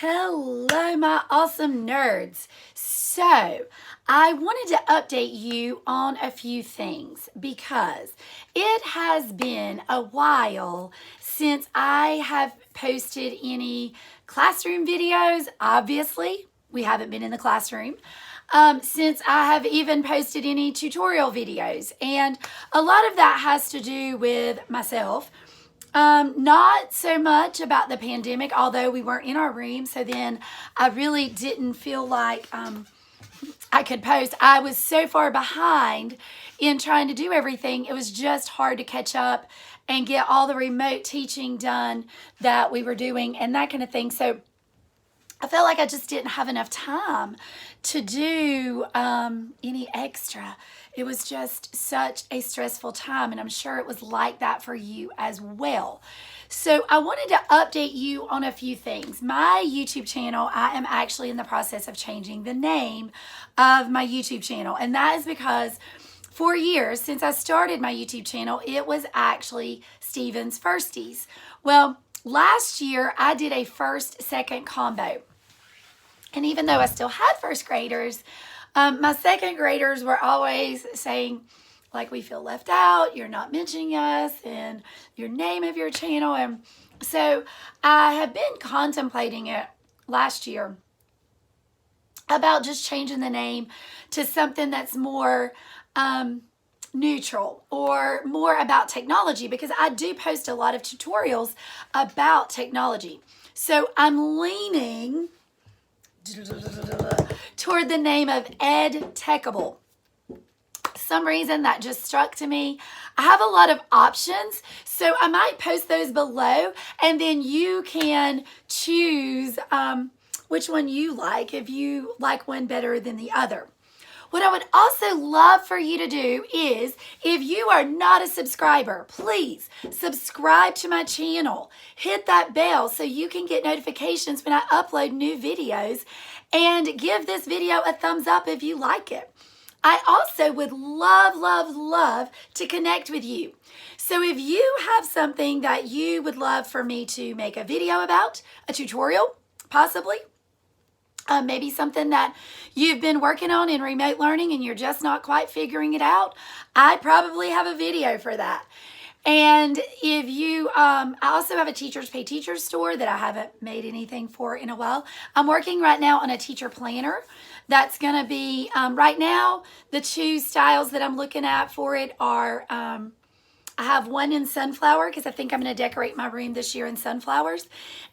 Hello, my awesome nerds. So, I wanted to update you on a few things because it has been a while since I have posted any classroom videos. Obviously, we haven't been in the classroom. Since I have even posted any tutorial videos, and a lot of that has to do with myself. Not so much about the pandemic, although we weren't in our room, so then I really didn't feel like I could post. I was so far behind in trying to do everything. It was just hard to catch up and get all the remote teaching done that we were doing and that kind of thing. So I felt like I just didn't have enough time to do any extra. It was just such a stressful time, and I'm sure it was like that for you as well. So I wanted to update you on a few things. My YouTube channel, I am actually in the process of changing the name of my YouTube channel, and that is because for years since I started my YouTube channel, it was actually Steven's Firsties. Well, last year I did a first-second combo. And even though I still had first graders, my second graders were always saying, like, we feel left out, you're not mentioning us, and your name of your channel. And so I have been contemplating it last year about just changing the name to something that's more neutral or more about technology, because I do post a lot of tutorials about technology. So I'm leaning toward the name of Edtechable. Some reason that just struck to me. I have a lot of options, so I might post those below, and then you can choose which one you like, if you like one better than the other. What I would also love for you to do is, if you are not a subscriber, please subscribe to my channel. Hit that bell so you can get notifications when I upload new videos, and give this video a thumbs up if you like it. I also would love to connect with you. So if you have something that you would love for me to make a video about, a tutorial, possibly, maybe something that you've been working on in remote learning and you're just not quite figuring it out, I probably have a video for that. And if you, I also have a Teachers Pay Teachers store that I haven't made anything for in a while. I'm working right now on a teacher planner that's going to be, right now, the two styles that I'm looking at for it are, I have one in sunflower because I think I'm going to decorate my room this year in sunflowers,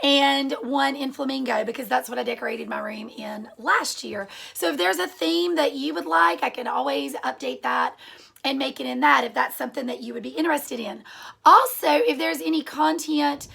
and one in flamingo because that's what I decorated my room in last year. So if there's a theme that you would like, I can always update that and make it in that if that's something that you would be interested in. Also, if there's any content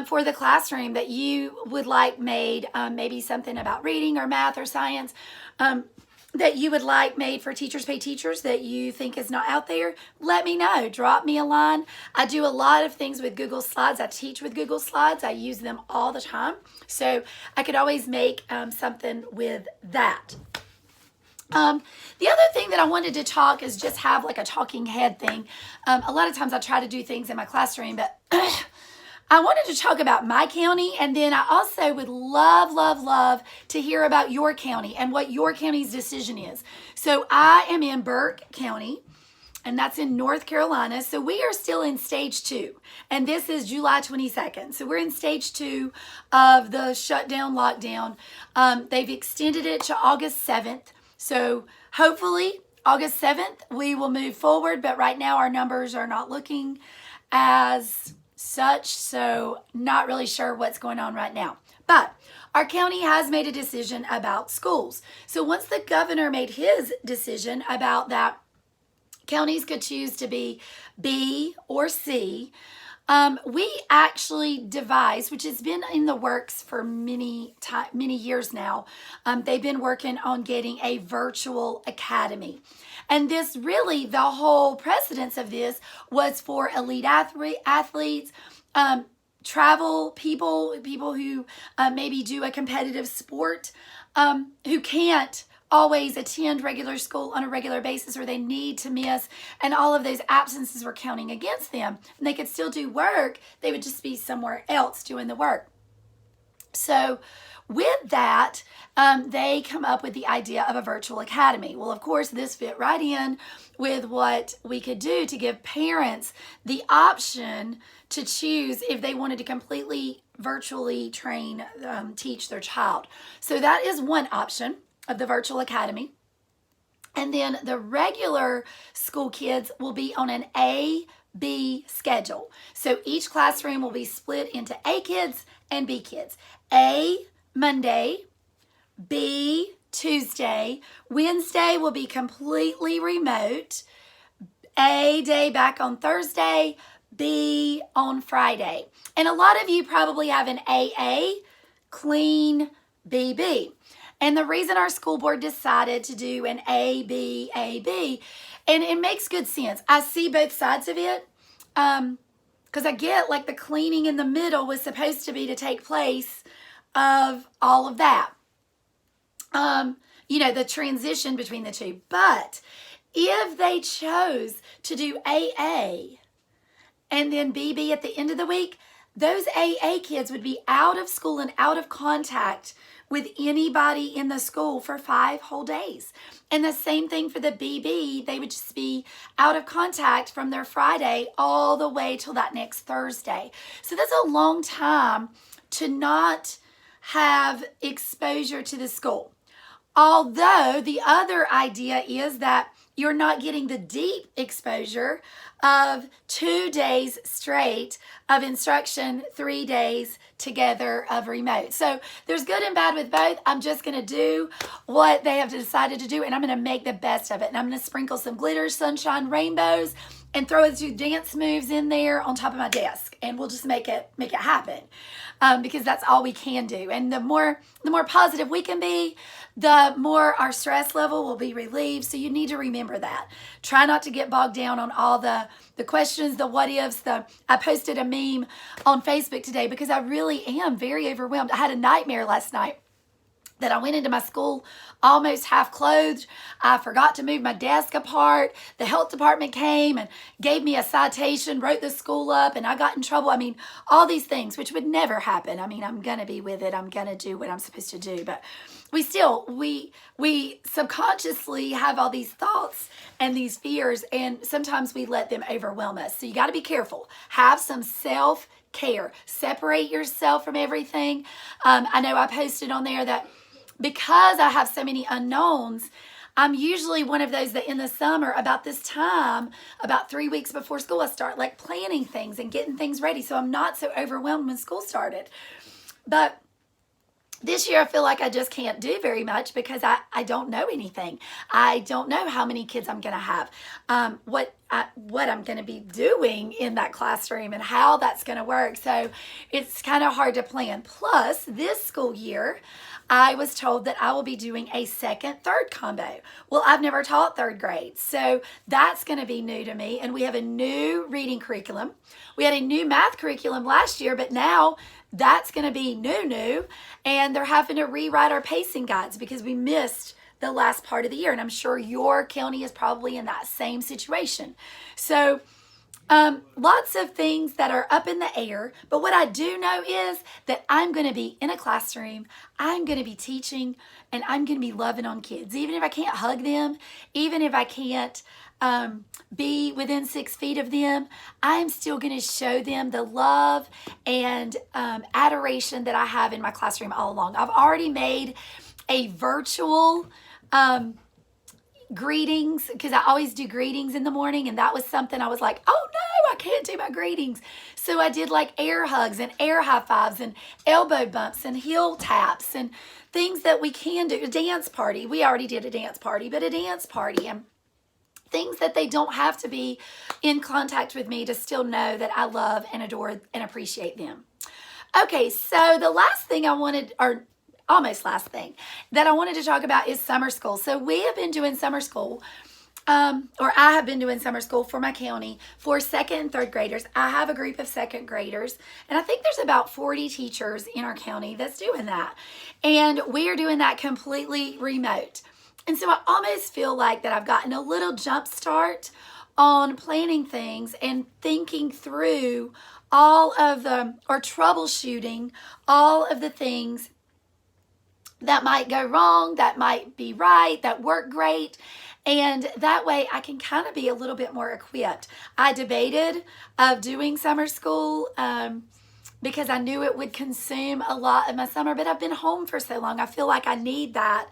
for the classroom that you would like made, maybe something about reading or math or science, that you would like made for Teachers Pay Teachers that you think is not out there, let me know. Drop me a line. I do a lot of things with Google Slides. I teach with Google Slides. I use them all the time. So I could always make something with that. The other thing that I wanted to talk is just have like a talking head thing. A lot of times I try to do things in my classroom, but I wanted to talk about my county, and then I also would love to hear about your county and what your county's decision is. So I am in Burke County, and that's in North Carolina. So we are still in stage 2, and this is July 22nd. So we're in stage 2 of the shutdown lockdown. They've extended it to August 7th. So hopefully August 7th, we will move forward, but right now our numbers are not looking as such, so not really sure what's going on right now. But our county has made a decision about schools. So once the governor made his decision about that counties could choose to be B or C, we actually devised, which has been in the works for many years now, they've been working on getting a virtual academy. And this really, the whole precedence of this was for elite athletes, travel people who maybe do a competitive sport, who can't always attend regular school on a regular basis, or they need to miss, and all of those absences were counting against them. And they could still do work, they would just be somewhere else doing the work. So with that, they come up with the idea of a virtual academy. Well, of course, this fit right in with what we could do to give parents the option to choose if they wanted to completely virtually train, teach their child. So that is one option of the virtual academy. And then the regular school kids will be on an A-B schedule. So each classroom will be split into A kids and B kids. A, Monday, B, Tuesday. Wednesday will be completely remote. A day back on Thursday, B on Friday. And a lot of you probably have an AA, clean, BB. And the reason our school board decided to do an AB, AB, and it makes good sense. I see both sides of it, because I get like the cleaning in the middle was supposed to be to take place of all of that. You know, the transition between the two. But if they chose to do AA and then BB at the end of the week, those AA kids would be out of school and out of contact with anybody in the school for 5 whole days. And the same thing for the BB, they would just be out of contact from their Friday all the way till that next Thursday. So that's a long time to not have exposure to the school. Although the other idea is that you're not getting the deep exposure of 2 days straight of instruction, 3 days together of remote. So there's good and bad with both. I'm just going to do what they have decided to do, and I'm going to make the best of it. And I'm going to sprinkle some glitter, sunshine, rainbows, and throw a few dance moves in there on top of my desk, and we'll just make it happen, because that's all we can do. And the more positive we can be, the more our stress level will be relieved. So you need to remember that. Try not to get bogged down on all the questions, the what ifs. I posted a meme on Facebook today because I really am very overwhelmed. I had a nightmare last night that I went into my school almost half clothed. I forgot to move my desk apart. The health department came and gave me a citation, wrote the school up, and I got in trouble. I mean, all these things, which would never happen. I mean, I'm going to be with it. I'm going to do what I'm supposed to do. But we subconsciously have all these thoughts and these fears, and sometimes we let them overwhelm us. So you got to be careful. Have some self-care. Separate yourself from everything. I know I posted on there that because I have so many unknowns, I'm usually one of those that in the summer, about this time, about 3 weeks before school, I start like planning things and getting things ready. So I'm not so overwhelmed when school started. But this year, I feel like I just can't do very much because I don't know anything. I don't know how many kids I'm going to have, what I'm going to be doing in that classroom and how that's going to work. So it's kind of hard to plan. Plus, this school year, I was told that I will be doing a second-third combo. Well, I've never taught third grade, so that's going to be new to me. And we have a new reading curriculum. We had a new math curriculum last year, but now that's going to be new. And they're having to rewrite our pacing guides because we missed the last part of the year. And I'm sure your county is probably in that same situation. So lots of things that are up in the air, but what I do know is that I'm going to be in a classroom, I'm going to be teaching, and I'm going to be loving on kids. Even if I can't hug them, even if I can't be within 6 feet of them, I'm still going to show them the love and adoration that I have in my classroom all along. I've already made a virtual greetings, because I always do greetings in the morning, and that was something I was like, oh no, I can't do my greetings. So I did like air hugs and air high fives and elbow bumps and heel taps and things that we can do. A dance party. We already did a dance party, but a dance party and things that they don't have to be in contact with me to still know that I love and adore and appreciate them. Okay, so the last thing I wanted, or almost last thing that I wanted to talk about is summer school. So we have been doing summer school, or I have been doing summer school for my county for second and third graders. I have a group of second graders, and I think there's about 40 teachers in our county that's doing that. And we are doing that completely remote. And so I almost feel like that I've gotten a little jump start on planning things and thinking through or troubleshooting all of the things that might go wrong, that might be right, that work great. And that way I can kind of be a little bit more equipped. I debated of doing summer school because I knew it would consume a lot of my summer, but I've been home for so long. I feel like I need that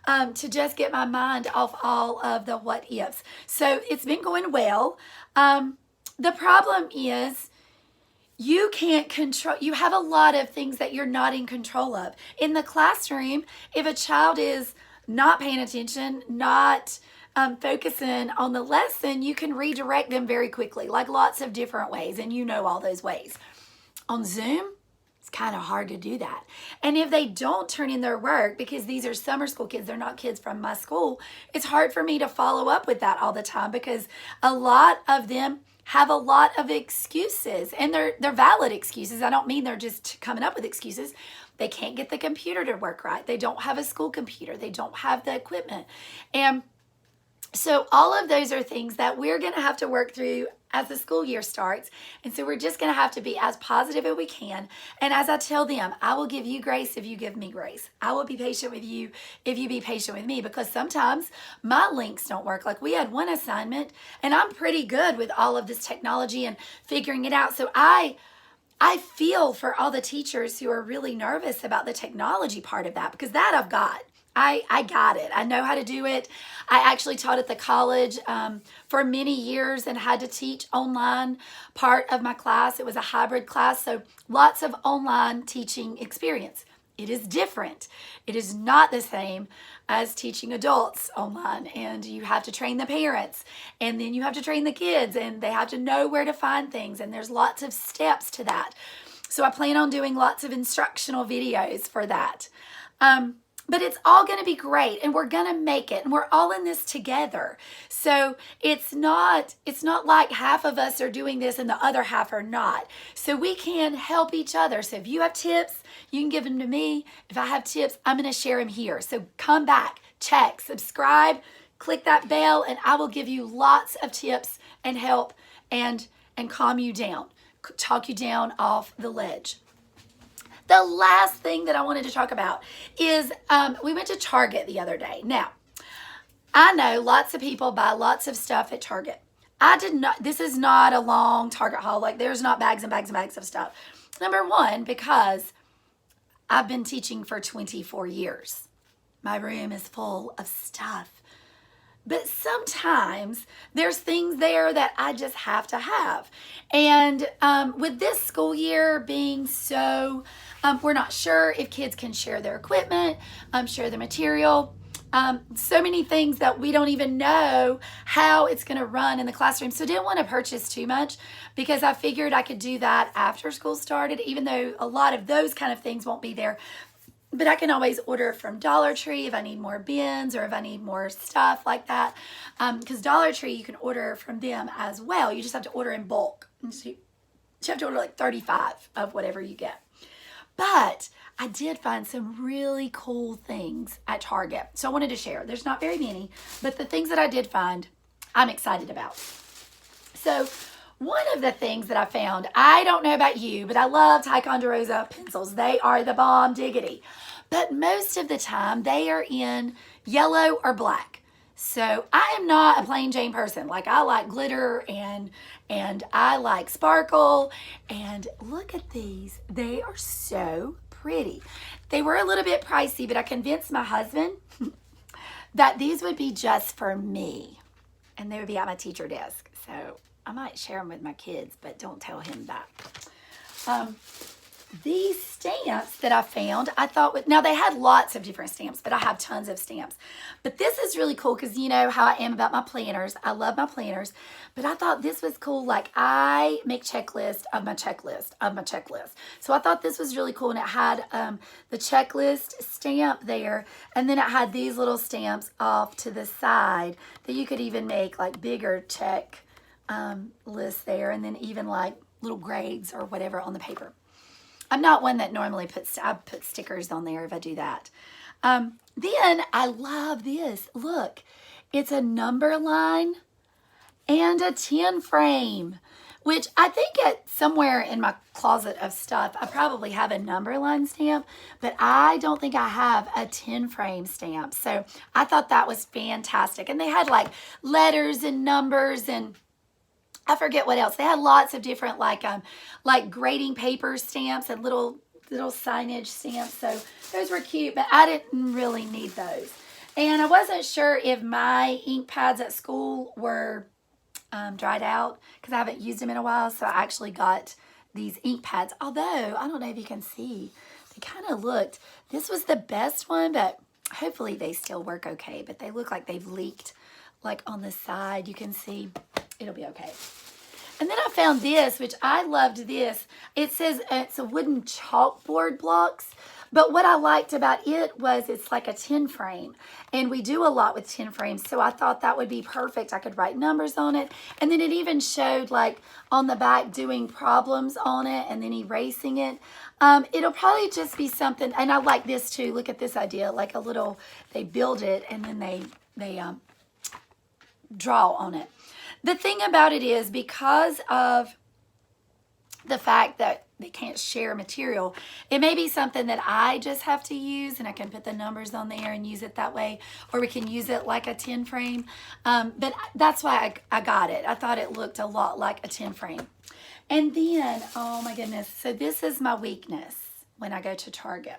to just get my mind off all of the what ifs. So it's been going well. The problem is you can't control, you have a lot of things that you're not in control of. In the classroom, if a child is not paying attention, not focusing on the lesson, you can redirect them very quickly, like lots of different ways, and you know all those ways. On Zoom, it's kind of hard to do that. And if they don't turn in their work, because these are summer school kids, they're not kids from my school, it's hard for me to follow up with that all the time because a lot of them have a lot of excuses, and they're valid excuses. I don't mean they're just coming up with excuses. They can't get the computer to work right. They don't have a school computer. They don't have the equipment. And so all of those are things that we're going to have to work through as the school year starts. And so we're just going to have to be as positive as we can. And as I tell them, I will give you grace if you give me grace. I will be patient with you if you be patient with me, because sometimes my links don't work. Like we had one assignment and I'm pretty good with all of this technology and figuring it out. So I feel for all the teachers who are really nervous about the technology part of that, because that I've got. I got it. I know how to do it. I actually taught at the college for many years and had to teach online part of my class. It was a hybrid class, so lots of online teaching experience. It is different. It is not the same as teaching adults online, and you have to train the parents, and then you have to train the kids, and they have to know where to find things, and there's lots of steps to that. So I plan on doing lots of instructional videos for that. But it's all going to be great, and we're going to make it, and we're all in this together. So it's not like half of us are doing this and the other half are not. So we can help each other. So if you have tips, you can give them to me. If I have tips, I'm going to share them here. So come back, check, subscribe, click that bell, and I will give you lots of tips and help and calm you down, talk you down off the ledge. The last thing that I wanted to talk about is we went to Target the other day. Now, I know lots of people buy lots of stuff at Target. I did not, this is not a long Target haul. Like there's not bags and bags and bags of stuff. Number one, because I've been teaching for 24 years. My room is full of stuff. But sometimes there's things there that I just have to have. And with this school year being so, we're not sure if kids can share their equipment, share the material. So many things that we don't even know how it's going to run in the classroom. So didn't want to purchase too much because I figured I could do that after school started, even though a lot of those kind of things won't be there. But I can always order from Dollar Tree if I need more bins or if I need more stuff like that. Because Dollar Tree, you can order from them as well. You just have to order in bulk. So you have to order like 35 of whatever you get. But I did find some really cool things at Target. So I wanted to share. There's not very many, but the things that I did find, I'm excited about. So one of the things that I found, I don't know about you, but I love Ticonderoga pencils. They are the bomb diggity. But most of the time, they are in yellow or black. So I am not a plain Jane person. Like I like glitter and I like sparkle. And look at these. They are so pretty. They were a little bit pricey, but I convinced my husband that these would be just for me. And they would be at my teacher desk. So I might share them with my kids, but don't tell him that. These stamps that I found, I thought, now they had lots of different stamps, but I have tons of stamps. But this is really cool because you know how I am about my planners. I love my planners, but I thought this was cool. Like I make checklist of my checklist of my checklist. So I thought this was really cool, and it had the checklist stamp there, and then it had these little stamps off to the side that you could even make like bigger check list there, and then even like little grades or whatever on the paper. I'm not one that normally I put stickers on there if I do that. Then I love this. Look, it's a number line and a 10 frame which I think somewhere in my closet of stuff, I probably have a number line stamp, but I don't think I have a 10 frame stamp. So I thought that was fantastic. And they had like letters and numbers and I forget what else. They had lots of different like grading paper stamps and little signage stamps. So those were cute, but I didn't really need those. And I wasn't sure if my ink pads at school were dried out because I haven't used them in a while. So I actually got these ink pads. Although, I don't know if you can see, they kind of looked, this was the best one, but hopefully they still work okay. But they look like they've leaked like on the side. You can see it'll be okay. And then I found this, which I loved this. It says it's a wooden chalkboard blocks. But what I liked about it was it's like a 10 frame. And we do a lot with 10 frames. So I thought that would be perfect. I could write numbers on it. And then it even showed like on the back doing problems on it and then erasing it. It'll probably just be something. And I like this too. Look at this idea. Like a little, they build it and then they draw on it. The thing about it is because of the fact that they can't share material, it may be something that I just have to use and I can put the numbers on there and use it that way, or we can use it like a 10 frame. But that's why I got it. I thought it looked a lot like a 10 frame. And then, oh my goodness, so this is my weakness when I go to Target.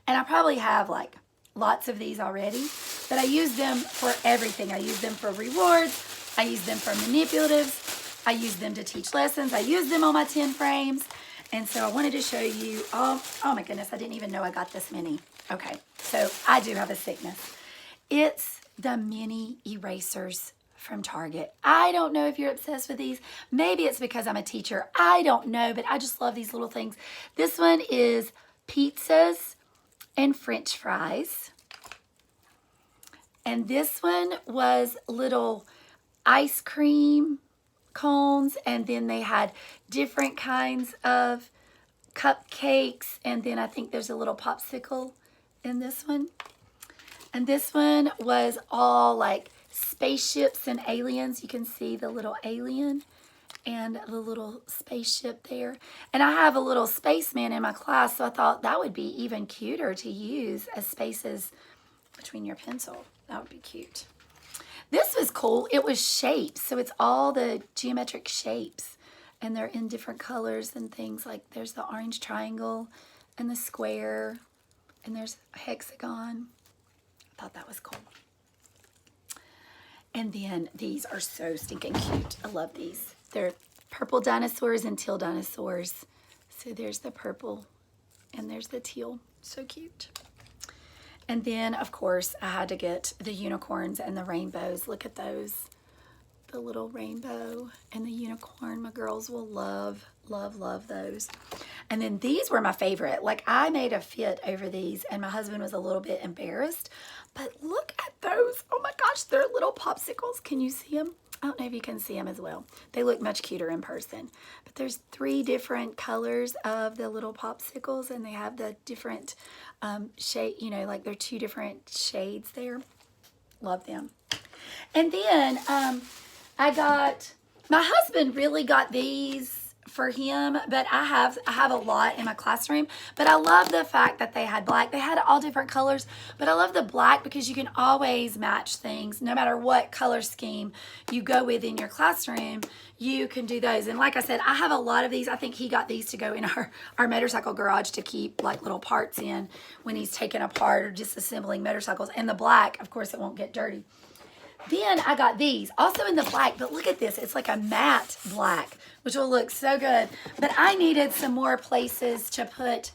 And I probably have like lots of these already, but I use them for everything. I use them for rewards. I use them for manipulatives. I use them to teach lessons. I use them on my 10 frames. And so I wanted to show you, oh my goodness, I didn't even know I got this many. Okay, so I do have a sickness. It's the mini erasers from Target. I don't know if you're obsessed with these. Maybe it's because I'm a teacher. I don't know, but I just love these little things. This one is pizzas and French fries. And this one was little ice cream cones, and then they had different kinds of cupcakes, and then I think there's a little popsicle in this one. And this one was all like spaceships and aliens. You can see the little alien and the little spaceship there. And I have a little spaceman in my class, so I thought that would be even cuter to use as spaces between your pencil. That would be cute. This was cool. It was shapes. So it's all the geometric shapes. And they're in different colors and things. Like there's the orange triangle and the square. And there's a hexagon. I thought that was cool. And then these are so stinking cute. I love these. They're purple dinosaurs and teal dinosaurs. So there's the purple and there's the teal. So cute. And then, of course, I had to get the unicorns and the rainbows. Look at those. The little rainbow and the unicorn. My girls will love, love, love those. And then these were my favorite. Like, I made a fit over these, and my husband was a little bit embarrassed. But look at those. Oh, my gosh. They're little popsicles. Can you see them? I don't know if you can see them as well. They look much cuter in person. But there's 3 different colors of the little popsicles, and they have the different shade, you know, like they're 2 different shades there. Love them. And then I got, my husband really got these for him, but I have a lot in my classroom. But I love the fact that they had black. They had all different colors, but I love the black because you can always match things no matter what color scheme you go with in your classroom. You can do those. And like I said, I have a lot of these. I think he got these to go in our motorcycle garage to keep like little parts in when he's taking apart or disassembling motorcycles. And the black, of course, it won't get dirty. Then I got these, also in the black, but look at this. It's like a matte black, which will look so good. But I needed some more places to put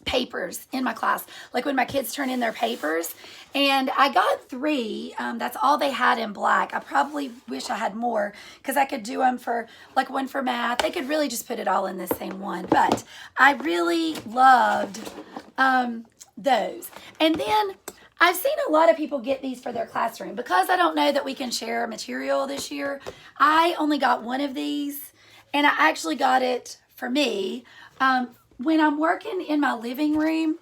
papers in my class, like when my kids turn in their papers. And I got 3. That's all they had in black. I probably wish I had more because I could do them for, like one for math. They could really just put it all in the same one. But I really loved those. And then I've seen a lot of people get these for their classroom. Because I don't know that we can share material this year, I only got one of these, and I actually got it for me. When I'm working in my living room,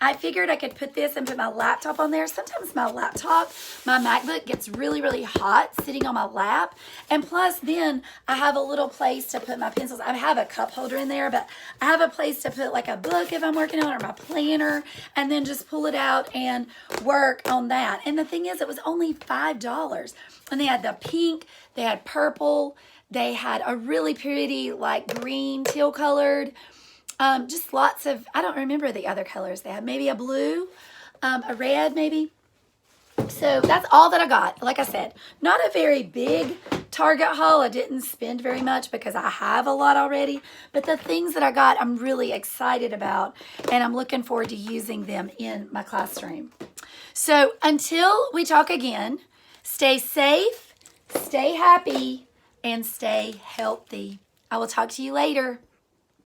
I figured I could put this and put my laptop on there. Sometimes my MacBook gets really, really hot sitting on my lap. And plus then I have a little place to put my pencils. I have a cup holder in there, but I have a place to put like a book if I'm working on it, or my planner, and then just pull it out and work on that. And the thing is, it was only $5. And they had the pink, they had purple, they had a really pretty like green, teal colored, just lots of, I don't remember the other colors they had. Maybe a blue, a red maybe. So that's all that I got. Like I said, not a very big Target haul. I didn't spend very much because I have a lot already. But the things that I got, I'm really excited about. And I'm looking forward to using them in my classroom. So until we talk again, stay safe, stay happy, and stay healthy. I will talk to you later.